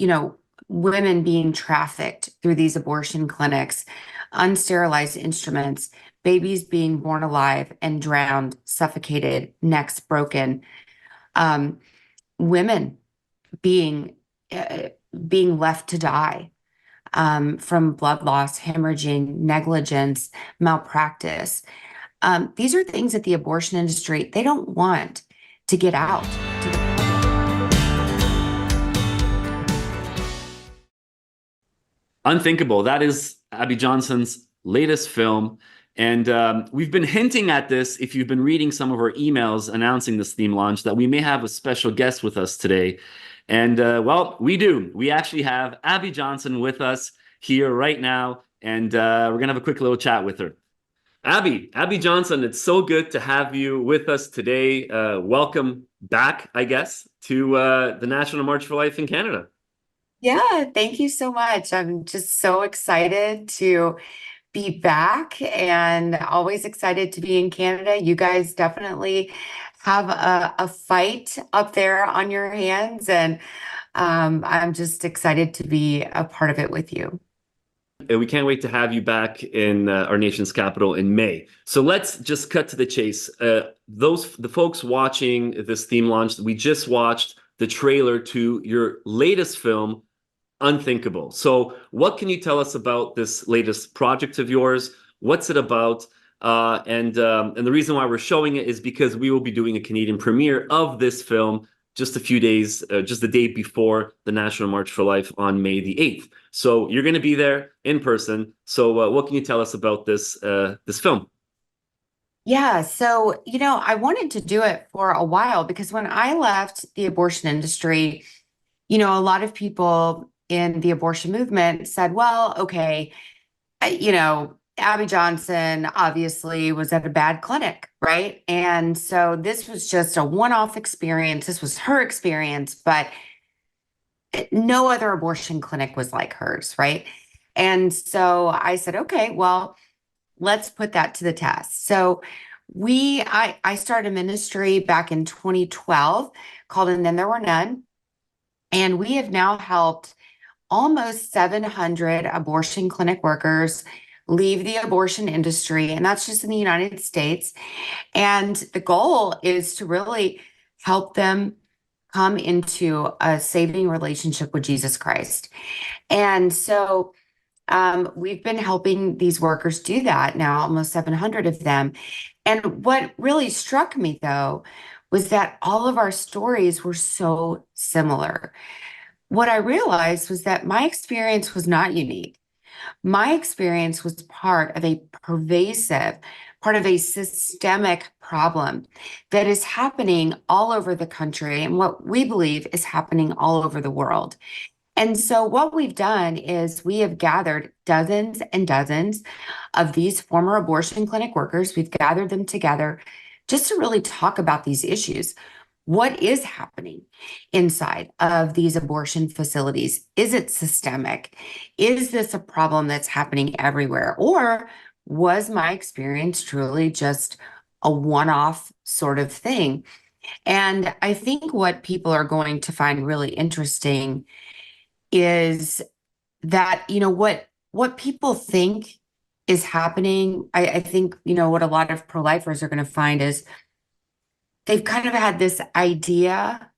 you know, women being trafficked through these abortion clinics, unsterilized instruments, babies being born alive and drowned, suffocated, necks broken, um, women being uh, being left to die from blood loss, hemorrhaging, negligence, malpractice. These are things that the abortion industry, they don't want to get out to the public. Unthinkable. That is Abby Johnson's latest film. And we've been hinting at this, if you've been reading some of our emails announcing this theme launch, that we may have a special guest with us today. And well, we do. We actually have Abby Johnson with us here right now. And we're going to have a quick little chat with her. Abby Johnson, it's so good to have you with us today. Welcome back, I guess, to the National March for Life in Canada. Yeah, thank you so much. I'm just so excited to be back and always excited to be in Canada. You guys definitely have a fight up there on your hands, and I'm just excited to be a part of it with you. We can't wait to have you back in our nation's capital in May. So let's just cut to the chase. The folks watching this theme launch, we just watched the trailer to your latest film, Unthinkable. So what can you tell us about this latest project of yours? What's it about? And the reason why we're showing it is because we will be doing a Canadian premiere of this film just a few days, just the day before the National March for Life on May the 8th. So you're going to be there in person. So what can you tell us about this film? Yeah, so I wanted to do it for a while because when I left the abortion industry, a lot of people in the abortion movement said, well, okay, Abby Johnson obviously was at a bad clinic, right? And so this was just a one-off experience. This was her experience, but no other abortion clinic was like hers, right? And so I said, okay, well, let's put that to the test. So I started a ministry back in 2012 called And Then There Were None. And we have now helped almost 700 abortion clinic workers leave the abortion industry, and that's just in the United States. And the goal is to really help them come into a saving relationship with Jesus Christ. And so we've been helping these workers do that now, almost 700 of them. And what really struck me, though, was that all of our stories were so similar. What I realized was that my experience was not unique. My experience was part of a systemic problem that is happening all over the country and what we believe is happening all over the world. And so, what we've done is we have gathered dozens and dozens of these former abortion clinic workers. We've gathered them together just to really talk about these issues. What is happening inside of these abortion facilities? Is it systemic? Is this a problem that's happening everywhere? Or was my experience truly just a one-off sort of thing? And I think what people are going to find really interesting is that, what people think is happening. I think, what a lot of pro-lifers are going to find is they've kind of had this idea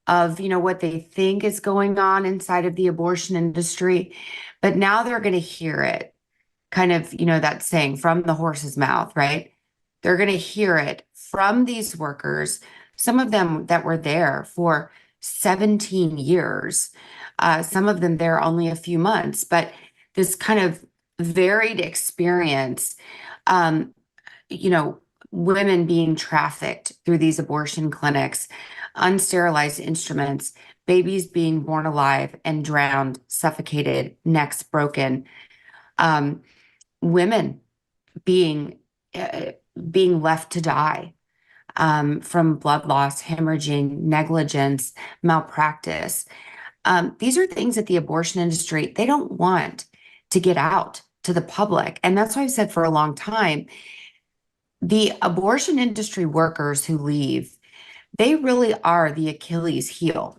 of, what they think is going on inside of the abortion industry, but now they're going to hear it kind of, that saying from the horse's mouth, right? They're going to hear it from these workers, some of them that were there for 17 years, some of them there only a few months, but this kind of varied experience, um, you know, women being trafficked through these abortion clinics, unsterilized instruments, babies being born alive and drowned, suffocated, necks broken, um, women being uh, being left to die from blood loss, hemorrhaging, negligence, malpractice. These are things that the abortion industry, they don't want to get out to the public. And that's why I've said for a long time, the abortion industry workers who leave, they really are the Achilles heel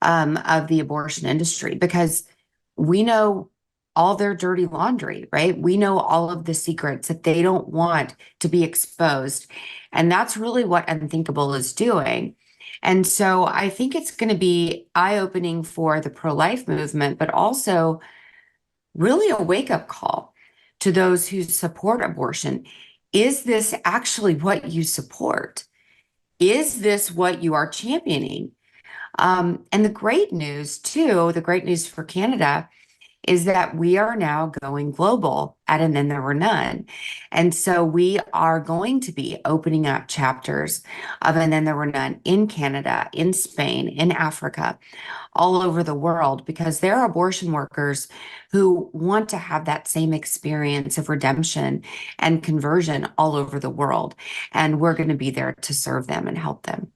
of the abortion industry because we know all their dirty laundry, right? We know all of the secrets that they don't want to be exposed. And that's really what Unthinkable is doing. And so I think it's going to be eye-opening for the pro-life movement, but also really a wake-up call to those who support abortion. Is this actually what you support? Is this what you are championing? And the great news, too, the great news for Canada is that we are now going global at And Then There Were None. And so we are going to be opening up chapters of And Then There Were None in Canada, in Spain, in Africa, all over the world, because there are abortion workers who want to have that same experience of redemption and conversion all over the world. And we're going to be there to serve them and help them.